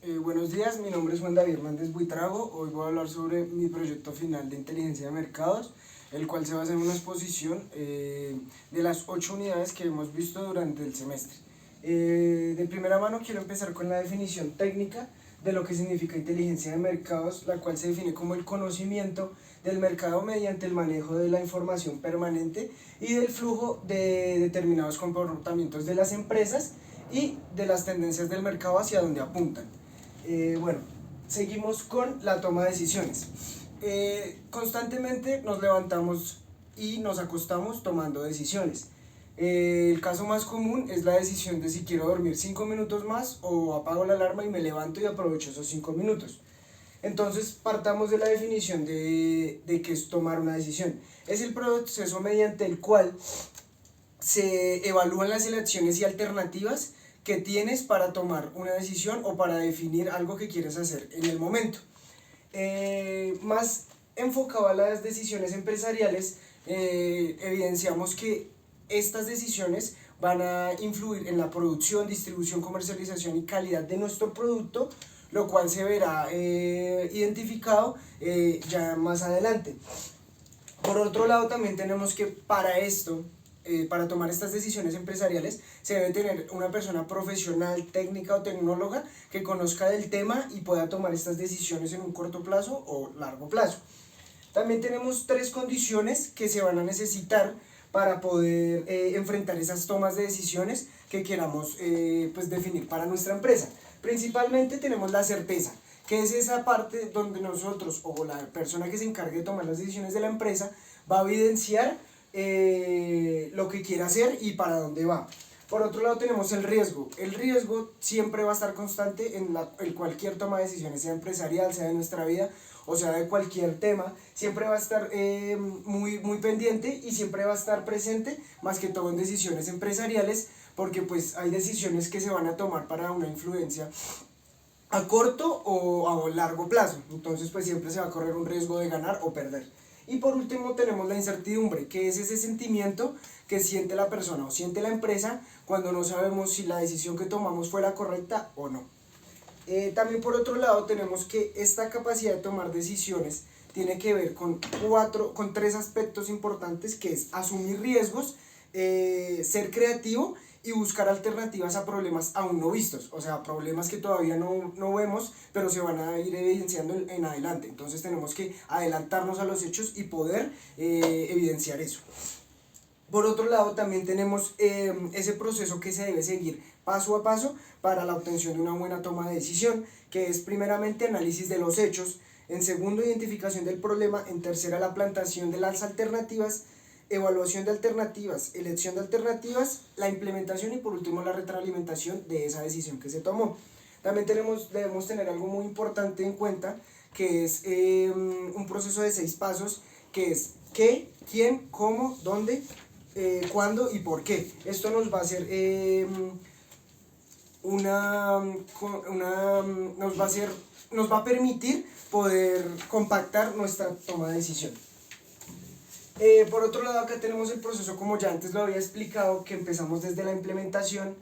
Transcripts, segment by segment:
Buenos días, mi nombre es Juan David Hernández Buitrago. Hoy voy a hablar sobre mi proyecto final de inteligencia de mercados, el cual se basa en una exposición de las 8 unidades que hemos visto durante el semestre. De primera mano quiero empezar con la definición técnica de lo que significa inteligencia de mercados, la cual se define como el conocimiento del mercado mediante el manejo de la información permanente y del flujo de determinados comportamientos de las empresas y de las tendencias del mercado hacia donde apuntan. Bueno, seguimos con la toma de decisiones. Constantemente nos levantamos y nos acostamos tomando decisiones. El caso más común es la decisión de si quiero dormir 5 minutos más o apago la alarma y me levanto y aprovecho esos 5 minutos. Entonces partamos de la definición de qué es tomar una decisión. Es el proceso mediante el cual se evalúan las elecciones y alternativas que tienes para tomar una decisión o para definir algo que quieres hacer en el momento. Más enfocado a las decisiones empresariales, evidenciamos que estas decisiones van a influir en la producción, distribución, comercialización y calidad de nuestro producto, lo cual se verá identificado ya más adelante. Por otro lado, también tenemos que para esto, para tomar estas decisiones empresariales, se debe tener una persona profesional, técnica o tecnóloga que conozca del tema y pueda tomar estas decisiones en un corto plazo o largo plazo. También tenemos 3 condiciones que se van a necesitar para poder enfrentar esas tomas de decisiones que queramos pues definir para nuestra empresa. Principalmente tenemos la certeza, que es esa parte donde nosotros o la persona que se encargue de tomar las decisiones de la empresa va a evidenciar lo que quiere hacer y para dónde va. Por otro lado tenemos el riesgo. El riesgo siempre va a estar constante en cualquier toma de decisiones, sea empresarial, sea de nuestra vida, o sea de cualquier tema, siempre va a estar muy pendiente y siempre va a estar presente, más que todo en decisiones empresariales, porque pues hay decisiones que se van a tomar para una influencia a corto o a largo plazo, entonces pues siempre se va a correr un riesgo de ganar o perder. Y por último tenemos la incertidumbre, que es ese sentimiento que siente la persona o siente la empresa cuando no sabemos si la decisión que tomamos fue la correcta o no. También por otro lado tenemos que esta capacidad de tomar decisiones tiene que ver con 3 aspectos importantes, que es asumir riesgos, ser creativo y buscar alternativas a problemas aún no vistos, o sea, problemas que todavía no vemos, pero se van a ir evidenciando en adelante. Entonces tenemos que adelantarnos a los hechos y poder evidenciar eso. Por otro lado, también tenemos ese proceso que se debe seguir paso a paso para la obtención de una buena toma de decisión, que es primeramente análisis de los hechos, en segundo, identificación del problema, en tercera, la planteación de las alternativas, evaluación de alternativas, elección de alternativas, la implementación y por último la retroalimentación de esa decisión que se tomó. También debemos tener algo muy importante en cuenta, que es un proceso de 6 pasos, que es qué, quién, cómo, dónde, cuándo y por qué. Esto nos va a hacer nos va a permitir poder compactar nuestra toma de decisión. Por otro lado, acá tenemos el proceso, como ya antes lo había explicado, que empezamos desde la implementación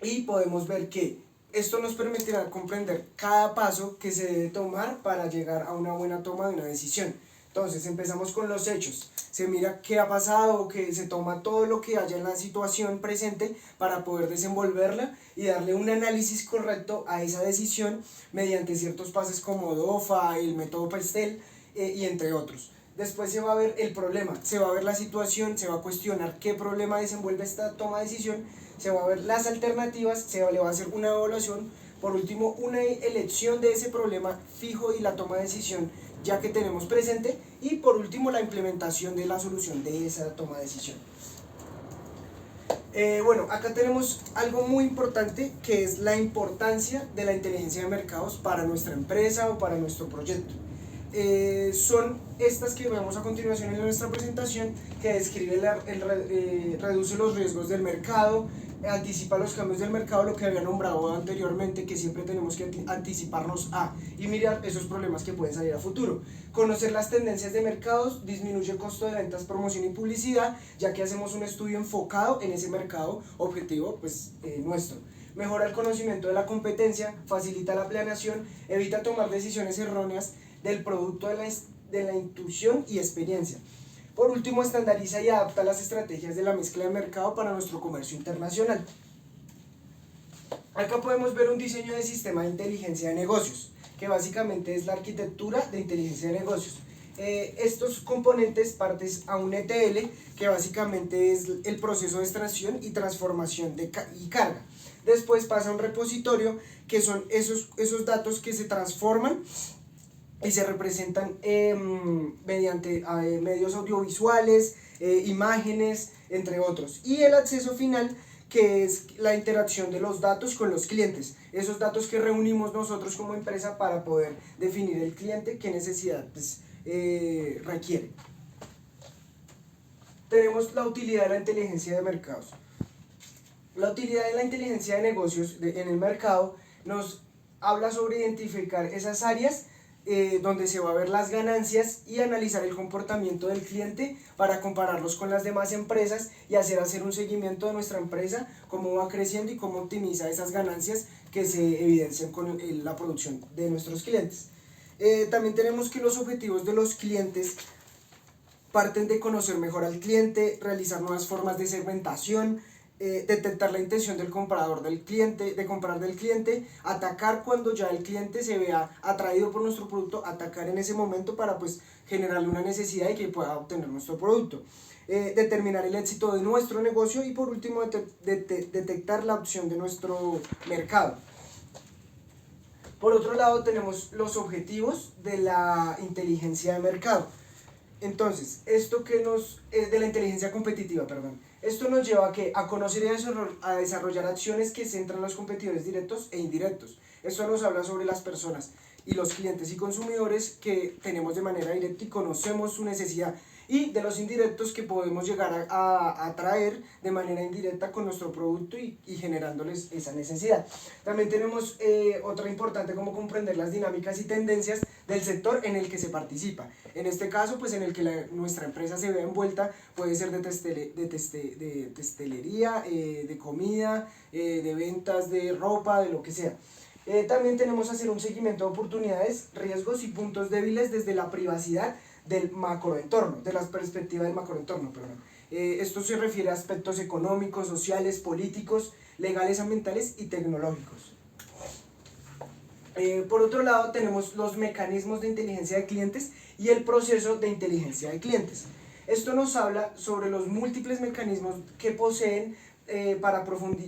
y podemos ver que esto nos permitirá comprender cada paso que se debe tomar para llegar a una buena toma de una decisión. Entonces empezamos con los hechos, se mira qué ha pasado, que se toma todo lo que haya en la situación presente para poder desenvolverla y darle un análisis correcto a esa decisión mediante ciertos pasos como DOFA, el método Pestel y entre otros. Después se va a ver el problema, se va a ver la situación, se va a cuestionar qué problema desenvuelve esta toma de decisión, se va a ver las alternativas, le va a hacer una evaluación, por último una elección de ese problema fijo y la toma de decisión ya que tenemos presente, y por último la implementación de la solución de esa toma de decisión. Bueno, acá tenemos algo muy importante, que es la importancia de la inteligencia de mercados para nuestra empresa o para nuestro proyecto. Son estas que vemos a continuación en nuestra presentación, que describe reduce los riesgos del mercado, anticipa los cambios del mercado, lo que había nombrado anteriormente, que siempre tenemos que anticiparnos a y mirar esos problemas que pueden salir a futuro. Conocer las tendencias de mercados, disminuye el costo de ventas, promoción y publicidad, ya que hacemos un estudio enfocado en ese mercado objetivo pues, nuestro. mejora el conocimiento de la competencia, facilita la planeación, evita tomar decisiones erróneas del producto de la intuición y experiencia. Por último, estandariza y adapta las estrategias de la mezcla de mercado para nuestro comercio internacional. Acá podemos ver un diseño de sistema de inteligencia de negocios, que básicamente es la arquitectura de inteligencia de negocios. Estos componentes partes a un ETL, que básicamente es el proceso de extracción y transformación y carga. Después pasa a un repositorio, que son esos datos que se transforman y se representan mediante medios audiovisuales, imágenes, entre otros. Y el acceso final, que es la interacción de los datos con los clientes, esos datos que reunimos nosotros como empresa para poder definir el cliente qué necesidad requiere. Tenemos la utilidad de la inteligencia de mercados. La utilidad de la inteligencia de negocios en el mercado nos habla sobre identificar esas áreas donde se va a ver las ganancias y analizar el comportamiento del cliente para compararlos con las demás empresas y hacer un seguimiento de nuestra empresa, cómo va creciendo y cómo optimiza esas ganancias que se evidencian con la producción de nuestros clientes. También tenemos que los objetivos de los clientes parten de conocer mejor al cliente, realizar nuevas formas de segmentación, detectar la intención del comprador de comprar del cliente, atacar cuando ya el cliente se vea atraído por nuestro producto, atacar en ese momento para pues generarle una necesidad y que pueda obtener nuestro producto. Determinar el éxito de nuestro negocio y por último detectar la opción de nuestro mercado. Por otro lado tenemos los objetivos de la inteligencia de mercado. Entonces, de la inteligencia competitiva, perdón. Esto nos lleva a conocer y a desarrollar acciones que centran los competidores directos e indirectos. Esto nos habla sobre las personas y los clientes y consumidores que tenemos de manera directa y conocemos su necesidad, y de los indirectos que podemos llegar a atraer de manera indirecta con nuestro producto y generándoles esa necesidad. También tenemos otra importante, como comprender las dinámicas y tendencias del sector en el que se participa. En este caso, pues en el que nuestra empresa se ve envuelta, puede ser de testelería, de comida, de ventas de ropa, de lo que sea. También tenemos que hacer un seguimiento de oportunidades, riesgos y puntos débiles desde la privacidad del macroentorno, de la perspectiva del macroentorno, perdón. Esto se refiere a aspectos económicos, sociales, políticos, legales, ambientales y tecnológicos. Por otro lado, tenemos los mecanismos de inteligencia de clientes y el proceso de inteligencia de clientes. Esto nos habla sobre los múltiples mecanismos que poseen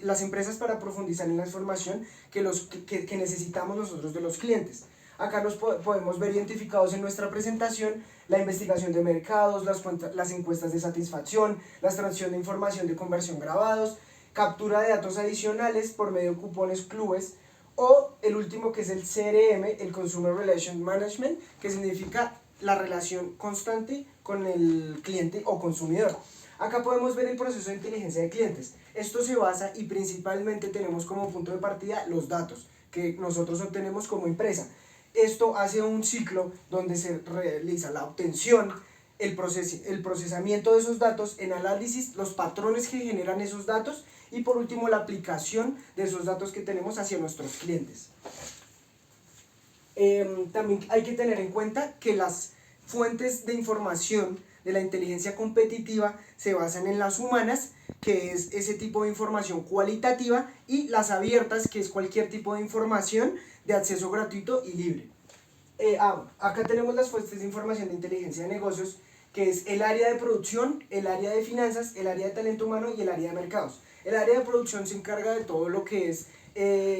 las empresas para profundizar en la información que necesitamos nosotros de los clientes. Acá los podemos ver identificados en nuestra presentación: la investigación de mercados, las encuestas de satisfacción, la extracción de información de conversión grabados, captura de datos adicionales por medio de cupones, clubes, o el último, que es el CRM, el Consumer Relations Management, que significa la relación constante con el cliente o consumidor. Acá podemos ver el proceso de inteligencia de clientes. Esto se basa y principalmente tenemos como punto de partida los datos que nosotros obtenemos como empresa. Esto hace un ciclo donde se realiza la obtención, el procesamiento de esos datos, el análisis, los patrones que generan esos datos y por último la aplicación de esos datos que tenemos hacia nuestros clientes. También hay que tener en cuenta que las fuentes de información de la inteligencia competitiva se basan en las humanas, que es ese tipo de información cualitativa, y las abiertas, que es cualquier tipo de información de acceso gratuito y libre. Acá tenemos las fuentes de información de inteligencia de negocios, que es el área de producción, el área de finanzas, el área de talento humano y el área de mercados. El área de producción se encarga de todo lo que es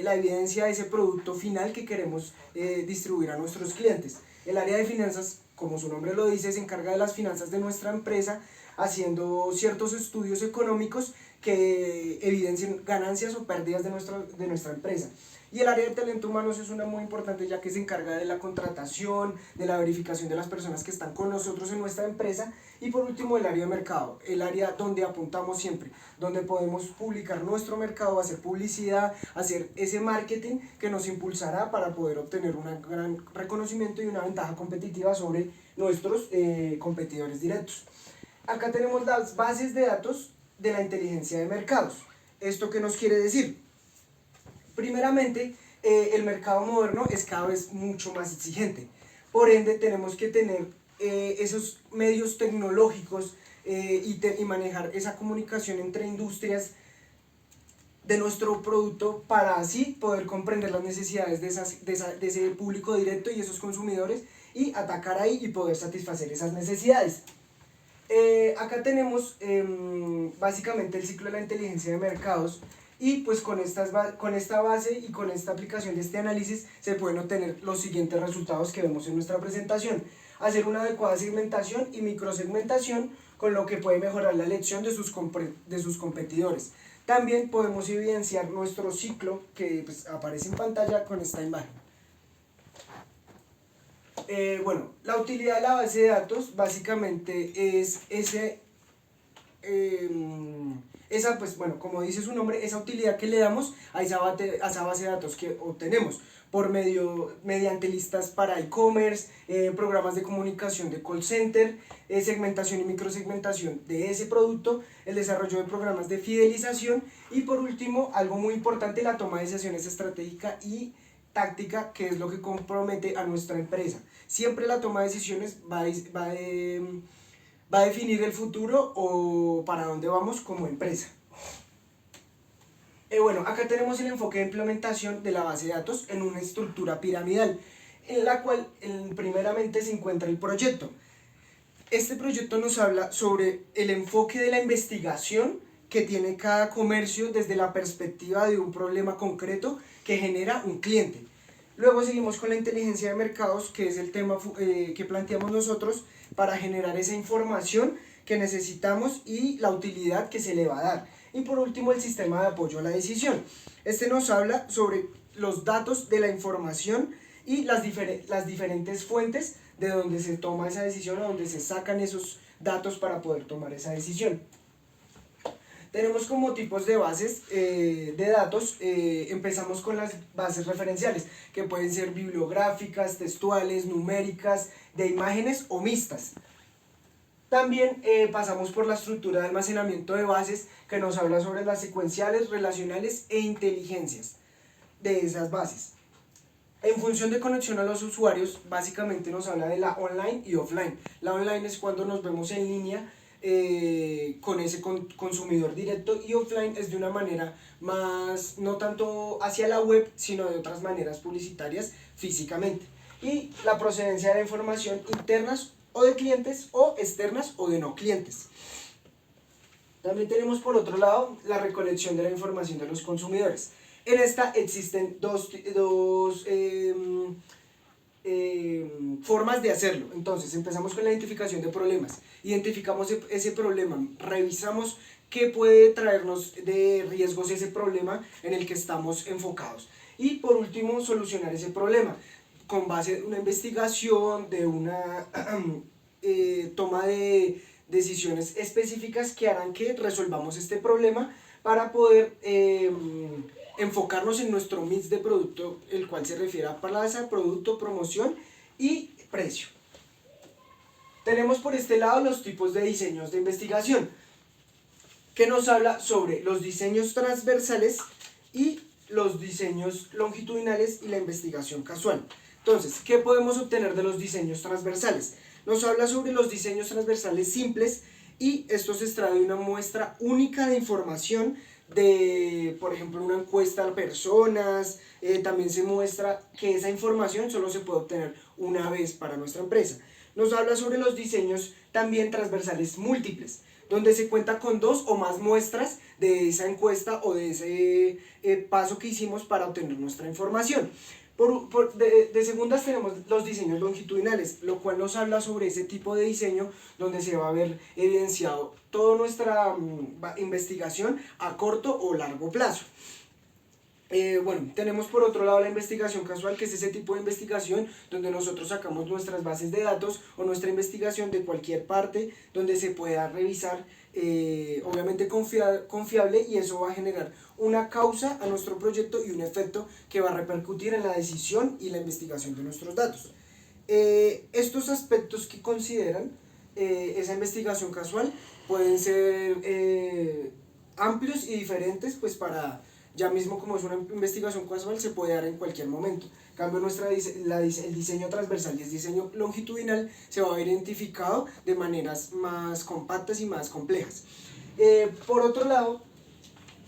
la evidencia de ese producto final que queremos distribuir a nuestros clientes. El área de finanzas, como su nombre lo dice, se encarga de las finanzas de nuestra empresa, haciendo ciertos estudios económicos que evidencien ganancias o pérdidas de nuestra empresa. Y el área de talento humano es una muy importante, ya que se encarga de la contratación, de la verificación de las personas que están con nosotros en nuestra empresa. Y por último, el área de mercado, el área donde apuntamos siempre, donde podemos publicar nuestro mercado, hacer publicidad, hacer ese marketing que nos impulsará para poder obtener un gran reconocimiento y una ventaja competitiva sobre nuestros competidores directos. Acá tenemos las bases de datos de la inteligencia de mercados. ¿Esto qué nos quiere decir? Primeramente, el mercado moderno es cada vez mucho más exigente. Por ende, tenemos que tener esos medios tecnológicos y manejar esa comunicación entre industrias de nuestro producto para así poder comprender las necesidades de ese público directo y esos consumidores y atacar ahí y poder satisfacer esas necesidades. Acá tenemos básicamente el ciclo de la inteligencia de mercados y pues con esta base y con esta aplicación de este análisis se pueden obtener los siguientes resultados que vemos en nuestra presentación. Hacer una adecuada segmentación y microsegmentación con lo que puede mejorar la elección de sus competidores. También podemos evidenciar nuestro ciclo que pues, aparece en pantalla con esta imagen. Bueno, la utilidad de la base de datos básicamente es pues bueno, como dice su nombre, esa utilidad que le damos a esa base de datos que obtenemos mediante listas para e-commerce, programas de comunicación de call center, segmentación y microsegmentación de ese producto, el desarrollo de programas de fidelización y por último, algo muy importante, la toma de decisiones estratégica y táctica, que es lo que compromete a nuestra empresa. Siempre la toma de decisiones va a definir el futuro o para dónde vamos como empresa. Bueno, acá tenemos el enfoque de implementación de la base de datos en una estructura piramidal, en la cual primeramente se encuentra el proyecto. Este proyecto nos habla sobre el enfoque de la investigación que tiene cada comercio desde la perspectiva de un problema concreto que genera un cliente. Luego seguimos con la inteligencia de mercados, que es el tema que planteamos nosotros para generar esa información que necesitamos y la utilidad que se le va a dar. Y por último, el sistema de apoyo a la decisión. Este nos habla sobre los datos de la información y las diferentes fuentes de donde se toma esa decisión o donde se sacan esos datos para poder tomar esa decisión. Tenemos como tipos de bases de datos, empezamos con las bases referenciales, que pueden ser bibliográficas, textuales, numéricas, de imágenes o mixtas. También pasamos por la estructura de almacenamiento de bases, que nos habla sobre las secuenciales, relacionales e inteligencias de esas bases. En función de conexión a los usuarios, básicamente nos habla de la online y offline. La online es cuando nos vemos en línea con ese consumidor directo, y offline es de una manera más, no tanto hacia la web, sino de otras maneras publicitarias físicamente. Y la procedencia de la información internas o de clientes o externas o de no clientes. También tenemos por otro lado la recolección de la información de los consumidores. En esta existen dos formas de hacerlo. Entonces empezamos con la identificación de problemas. Identificamos ese problema, revisamos qué puede traernos de riesgos ese problema en el que estamos enfocados. Y por último, solucionar ese problema con base en una investigación, de una toma de decisiones específicas que harán que resolvamos este problema para poder enfocarnos en nuestro mix de producto, el cual se refiere a plaza, producto, promoción y precio. Tenemos por este lado los tipos de diseños de investigación, que nos habla sobre los diseños transversales y los diseños longitudinales y la investigación casual. Entonces, ¿qué podemos obtener de los diseños transversales? Nos habla sobre los diseños transversales simples, y esto se extrae de una muestra única de información de, por ejemplo, una encuesta a personas. También se muestra que esa información solo se puede obtener una vez para nuestra empresa. Nos habla sobre los diseños también transversales múltiples, donde se cuenta con 2 o más muestras de esa encuesta o de ese paso que hicimos para obtener nuestra información. De segundas tenemos los diseños longitudinales, lo cual nos habla sobre ese tipo de diseño donde se va a ver evidenciado toda nuestra investigación a corto o largo plazo. Bueno, tenemos por otro lado la investigación casual, que es ese tipo de investigación donde nosotros sacamos nuestras bases de datos o nuestra investigación de cualquier parte donde se pueda revisar, obviamente confiable, y eso va a generar una causa a nuestro proyecto y un efecto que va a repercutir en la decisión y la investigación de nuestros datos. Estos aspectos que consideran esa investigación casual pueden ser amplios y diferentes, pues para Ya mismo como es una investigación casual se puede dar en cualquier momento. En cambio el diseño transversal y el diseño longitudinal se va a ver identificado de maneras más compactas y más complejas. Por otro lado,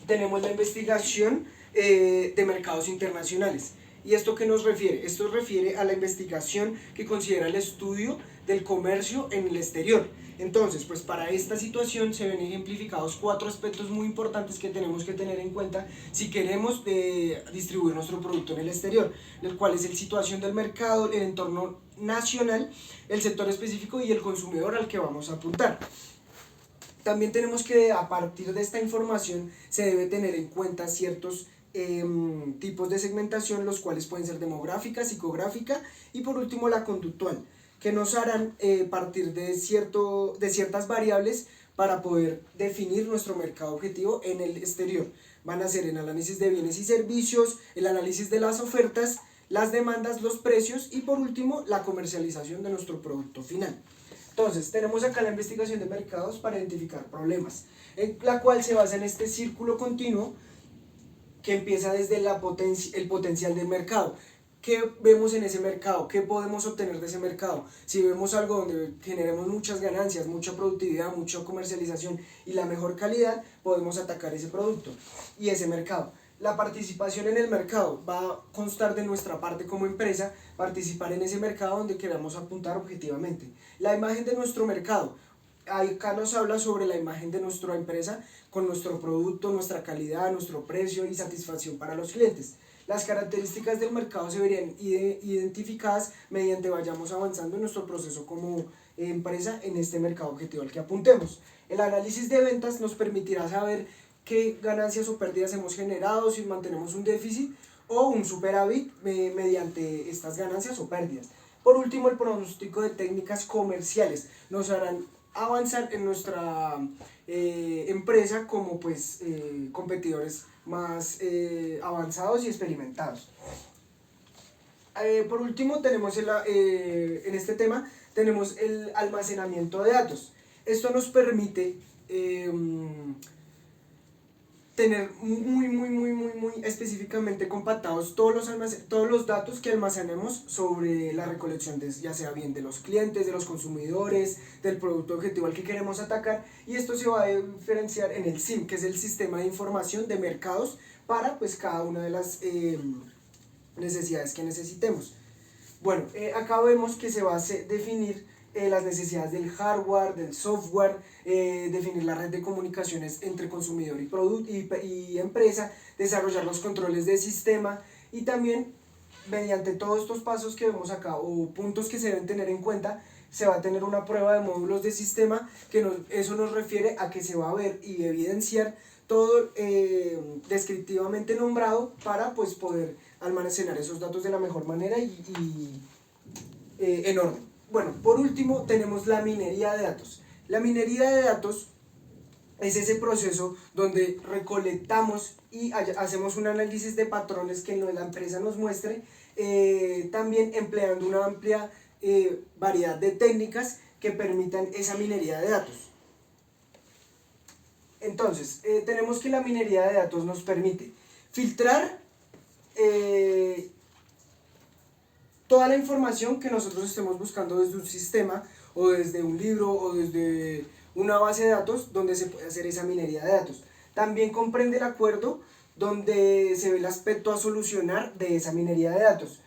tenemos la investigación de mercados internacionales. ¿Y esto qué nos refiere? Esto refiere a la investigación que considera el estudio del comercio en el exterior. Entonces, pues para esta situación se ven ejemplificados 4 aspectos muy importantes que tenemos que tener en cuenta si queremos distribuir nuestro producto en el exterior, el cual es la situación del mercado, el entorno nacional, el sector específico y el consumidor al que vamos a apuntar. También tenemos que a partir de esta información se debe tener en cuenta ciertos tipos de segmentación, los cuales pueden ser demográfica, psicográfica y por último la conductual, que nos harán partir de ciertas variables para poder definir nuestro mercado objetivo en el exterior. Van a ser el análisis de bienes y servicios, el análisis de las ofertas, las demandas, los precios y por último la comercialización de nuestro producto final. Entonces, tenemos acá la investigación de mercados para identificar problemas, en la cual se basa en este círculo continuo que empieza desde el potencial del mercado. ¿Qué vemos en ese mercado? ¿Qué podemos obtener de ese mercado? Si vemos algo donde generemos muchas ganancias, mucha productividad, mucha comercialización y la mejor calidad, podemos atacar ese producto y ese mercado. La participación en el mercado va a constar de nuestra parte como empresa, participar en ese mercado donde queramos apuntar objetivamente. La imagen de nuestro mercado. Acá nos habla sobre la imagen de nuestra empresa con nuestro producto, nuestra calidad, nuestro precio y satisfacción para los clientes. Las características del mercado se verían identificadas mediante vayamos avanzando en nuestro proceso como empresa en este mercado objetivo al que apuntemos. El análisis de ventas nos permitirá saber qué ganancias o pérdidas hemos generado, si mantenemos un déficit o un superávit mediante estas ganancias o pérdidas. Por último, el pronóstico de técnicas comerciales nos harán avanzar en nuestra empresa como pues competidores más avanzados y experimentados. Por último tenemos en este tema tenemos el almacenamiento de datos. Esto nos permite tener muy específicamente compactados todos los datos que almacenemos sobre la recolección de, ya sea bien de los clientes, de los consumidores, del producto objetivo al que queremos atacar, y esto se va a diferenciar en el SIM, que es el sistema de información de mercados para pues cada una de las necesidades que necesitemos. Bueno, acá vemos que se va a definir las necesidades del hardware, del software, definir la red de comunicaciones entre consumidor y empresa, desarrollar los controles de sistema y también mediante todos estos pasos que vemos acá o puntos que se deben tener en cuenta, se va a tener una prueba de módulos de sistema eso nos refiere a que se va a ver y evidenciar todo descriptivamente nombrado para pues poder almacenar esos datos de la mejor manera y en orden. Bueno, por último tenemos la minería de datos. La minería de datos es ese proceso donde recolectamos y hacemos un análisis de patrones que la empresa nos muestre, también empleando una amplia variedad de técnicas que permitan esa minería de datos. Entonces, tenemos que la minería de datos nos permite filtrar toda la información que nosotros estemos buscando desde un sistema o desde un libro o desde una base de datos donde se puede hacer esa minería de datos. También comprende el acuerdo donde se ve el aspecto a solucionar de esa minería de datos.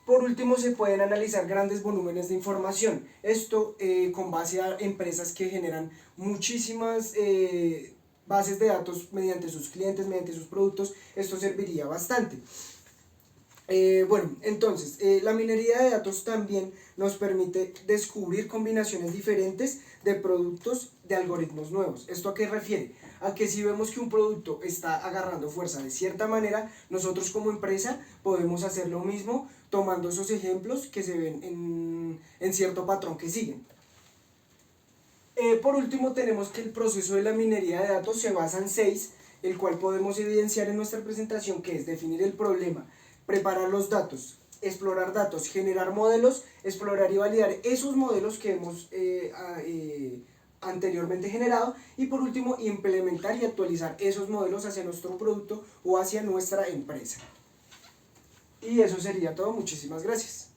Por último, se pueden analizar grandes volúmenes de información. Esto con base a empresas que generan muchísimas bases de datos mediante sus clientes, mediante sus productos. Esto serviría bastante. Bueno, entonces, la minería de datos también nos permite descubrir combinaciones diferentes de productos de algoritmos nuevos. ¿Esto a qué refiere? A que si vemos que un producto está agarrando fuerza de cierta manera, nosotros como empresa podemos hacer lo mismo tomando esos ejemplos que se ven en cierto patrón que siguen. Por último, tenemos que el proceso de la minería de datos se basa en 6, el cual podemos evidenciar en nuestra presentación, que es definir el problema, preparar los datos, explorar datos, generar modelos, explorar y validar esos modelos que hemos anteriormente generado, y por último implementar y actualizar esos modelos hacia nuestro producto o hacia nuestra empresa. Y eso sería todo, muchísimas gracias.